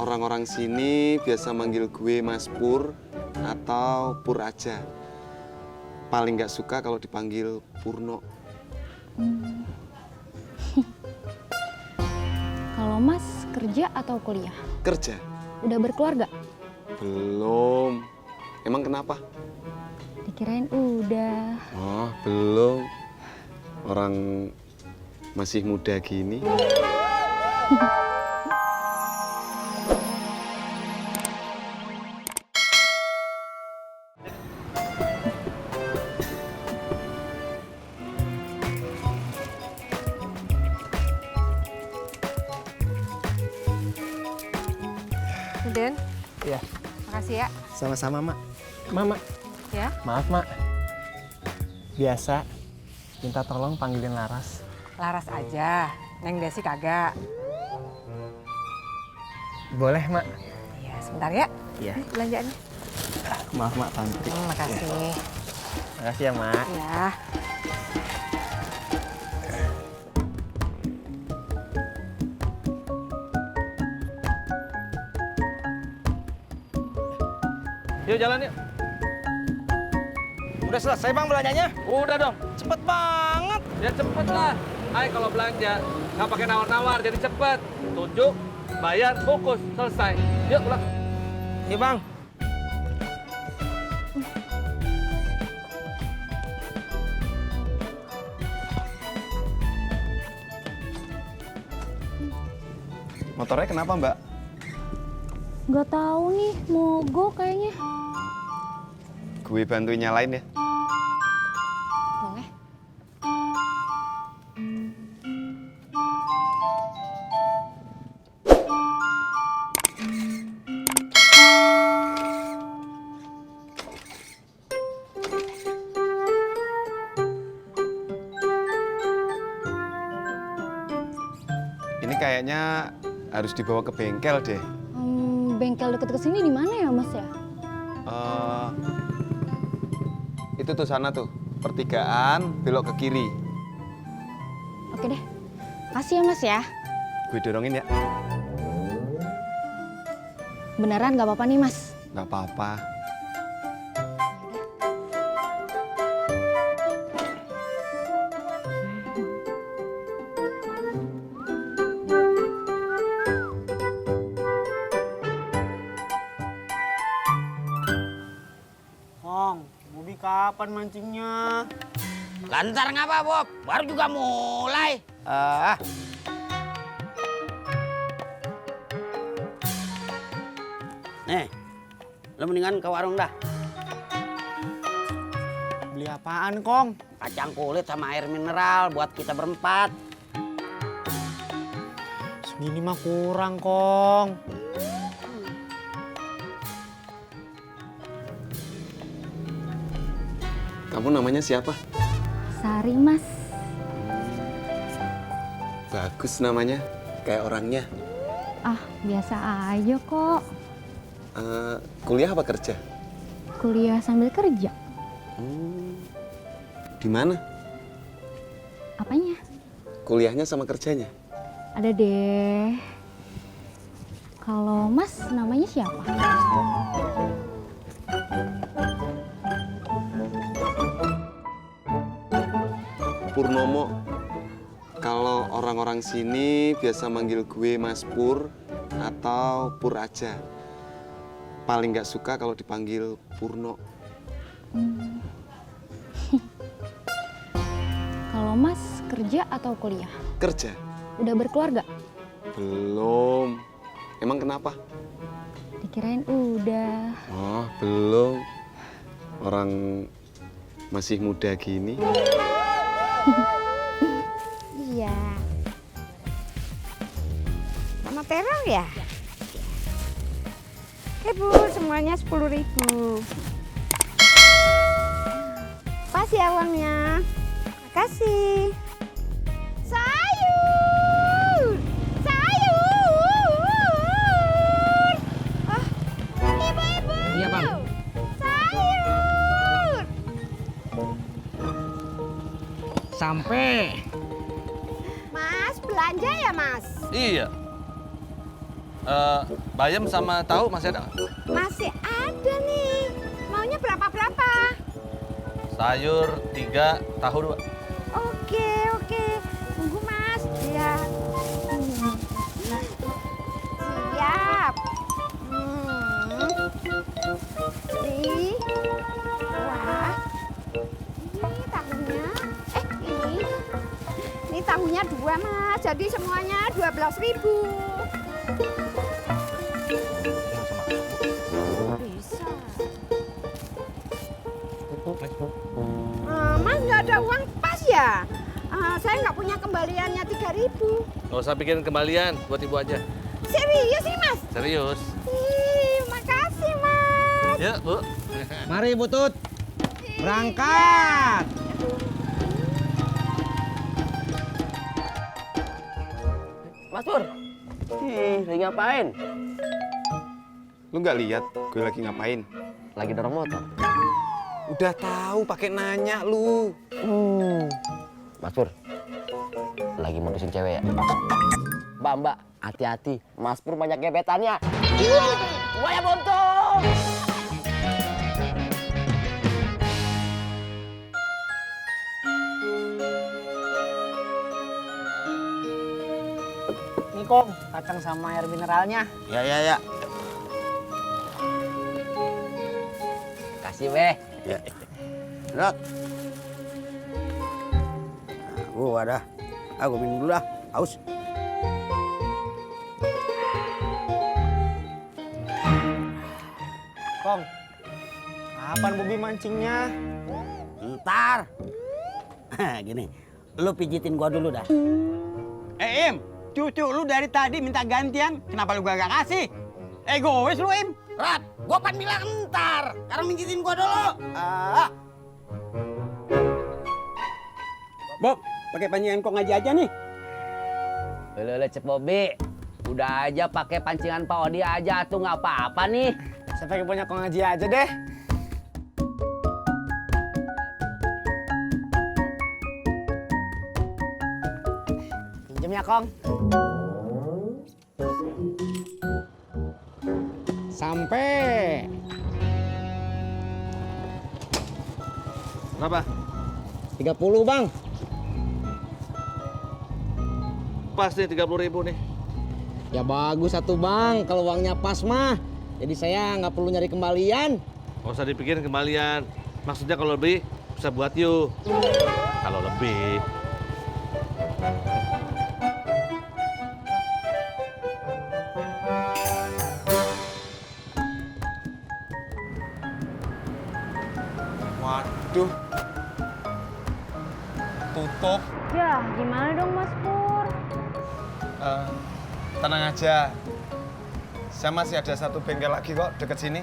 orang-orang sini biasa manggil gue Mas Pur atau Pur aja. Paling nggak suka kalau dipanggil Purno. Kalau Mas kerja atau kuliah? Kerja? Udah berkeluarga? Belum. Emang kenapa? Dikirain udah. Oh, belum. Orang masih muda gini. Den, Iya, makasih ya. sama-sama, Mak. Mama, Ya, maaf, Mak. Biasa, minta tolong panggilin Laras. Laras aja. Neng Desi kagak. Boleh, Mak? Iya, sebentar ya. Iya. Nih, belanjaannya. Maaf, Mak, Tantri. Makasih. Makasih ya, Mak. Ya. Yuk jalan yuk. Udah selesai bang belanjanya? Udah dong. Cepet banget. Ya cepet lah. Ay kalau belanja nggak pakai nawar-nawar jadi cepet. Tunjuk, bayar, bungkus, selesai. Yuk pulang. Iya bang. Motornya kenapa, Mbak? Nggak tahu nih, mogok kayaknya. Gue bantuin nyalain ya. Boleh. Ini kayaknya harus dibawa ke bengkel deh. Bengkel deket sini di mana ya, Mas ya? Itu tuh sana tuh, pertigaan belok ke kiri. Oke deh. Kasih ya, Mas ya. Gue dorongin ya. Beneran nggak apa-apa nih, Mas. Nggak apa-apa. Kong, Bobi kapan mancingnya? Lantar ngapa, Bob? Baru juga mulai. Nih, lo mendingan ke warung dah. Beli apaan Kong? Kacang kulit sama air mineral buat kita berempat. Segini mah kurang Kong. Kamu namanya siapa? Sari, Mas. Bagus namanya, kayak orangnya. Ah, biasa aja kok. Kuliah apa kerja? Kuliah sambil kerja. Di mana? Apanya? Kuliahnya sama kerjanya? Ada deh. Kalau Mas namanya siapa? Purnomo. Kalau orang-orang sini biasa manggil gue Mas Pur atau Pur aja. Paling nggak suka kalau dipanggil Purno. Kalau Mas kerja atau kuliah? Kerja? Udah berkeluarga? Belum. Emang kenapa? Dikirain udah. Oh, belum. Orang masih muda gini. Iya. Sama terong ya? Oke Bu, semuanya 10.000. Pas ya uangnya. Makasih. Sayur! Sayur! Oh, ibu-ibu! Iya, Bang. Sayur! Sampai. Mas, belanja ya Mas? Iya. Bayam sama tahu masih ada nggak? Masih ada nih. Maunya berapa-berapa? Sayur 3, tahu 2. Oke. Tunggu Mas. Ya. Siap. Nih. Wah. Ini tahunya. Ini tahunya 2 Mas. Jadi semuanya 12.000. Bisa. Mas nggak ada uang pas ya? Saya nggak punya kembaliannya 3.000. Nggak usah bikin kembalian, buat ibu aja. Serius nih Mas? Serius. Ih, makasih Mas. Yuk, Bu. Mari Butut. Berangkat. Mas Pur. Lagi ngapain? Lu nggak lihat gue lagi ngapain? Lagi dorong motor. Udah tahu pakai nanya lu. Mas Pur. Lagi modusin cewek ya? Mbak, hati-hati. Mas Pur banyak gebetannya. Buaya buntung! Nih Kong, kacang sama air mineralnya. Ya. Kasih, Beh. Ya. Rot. Gua dah. Aku minum dulu dah. Haus. Kong, kapan Bobi mancingnya? Ntar. Gini, lu pijitin gua dulu dah. Im, cucu lu dari tadi minta gantian, kenapa lu gak kasih? Egois lu, Im. Rat, gua pan bilang ntar. Sekarang pijitin gua dulu. Bob, pakai pancingan Kong aja nih. Lele Cep Bobi. Udah aja pakai pancingan Pak Odi aja tuh nggak apa-apa nih. Saya pakai punya Kong aja deh. Pinjem ya, Kong. Sampai. Berapa? 30, Bang. Pas nih 30.000 nih. Ya bagus satu Bang, kalau uangnya pas mah. Jadi saya nggak perlu nyari kembalian. Nggak usah dipikirin kembalian. Maksudnya kalau lebih bisa buat you. Kalau lebih. Waduh. Tutup. Ya, gimana dong Mas Pur? Tenang aja. Saya masih ada satu bengkel lagi kok deket sini.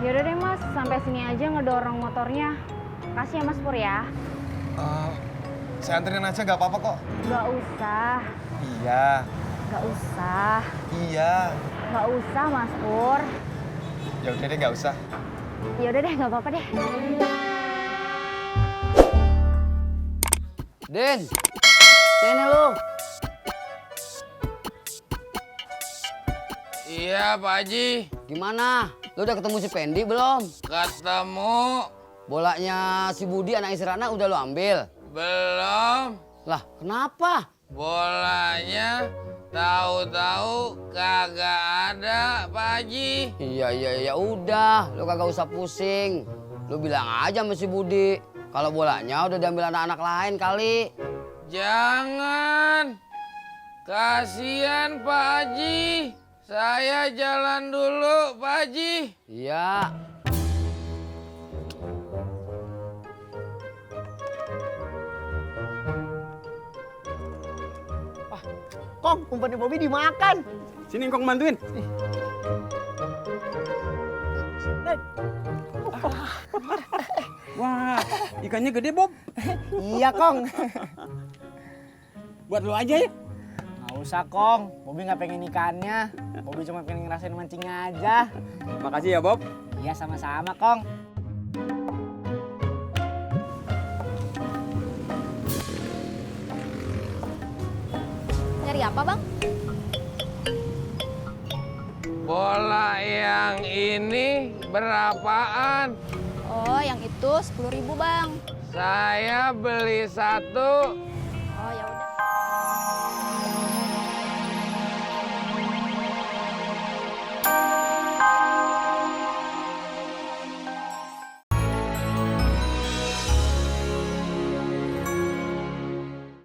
Yaudah deh Mas, sampai sini aja ngedorong motornya. Kasih ya Mas Pur ya. Saya anterin aja nggak apa-apa kok. Gak usah, Iya. gak usah, Iya. gak usah Mas Pur. Ya udah deh nggak usah. Yaudah deh, gak apa-apa deh. Din, sini lu. Iya, Pak Haji. Gimana? Lu udah ketemu si Pendi belum? Ketemu. Bolanya si Budi anak Israna udah lu ambil? Belum. Lah, kenapa? Bolanya tahu-tahu kagak ada, Pak Haji. Iya, udah. Lu kagak usah pusing. Lu bilang aja sama si Budi. Kalau bolanya udah diambil anak-anak lain kali. Jangan. Kasihan Pak Haji. Saya jalan dulu, Pak Haji. Iya. Kong, umpannya Bobi dimakan. Sini Kong bantuin. Wah, ikannya gede, Bob. Iya, Kong. Buat lu aja ya. Nggak usah, Kong. Bobi nggak pengen ikannya. Bobi cuma pengen ngerasain mancingnya aja. Makasih ya, Bob. Iya, sama-sama, Kong. Nyari apa Bang? Bola yang ini berapaan? Oh, yang itu 10.000 Bang. Saya beli satu. Oh, ya udah.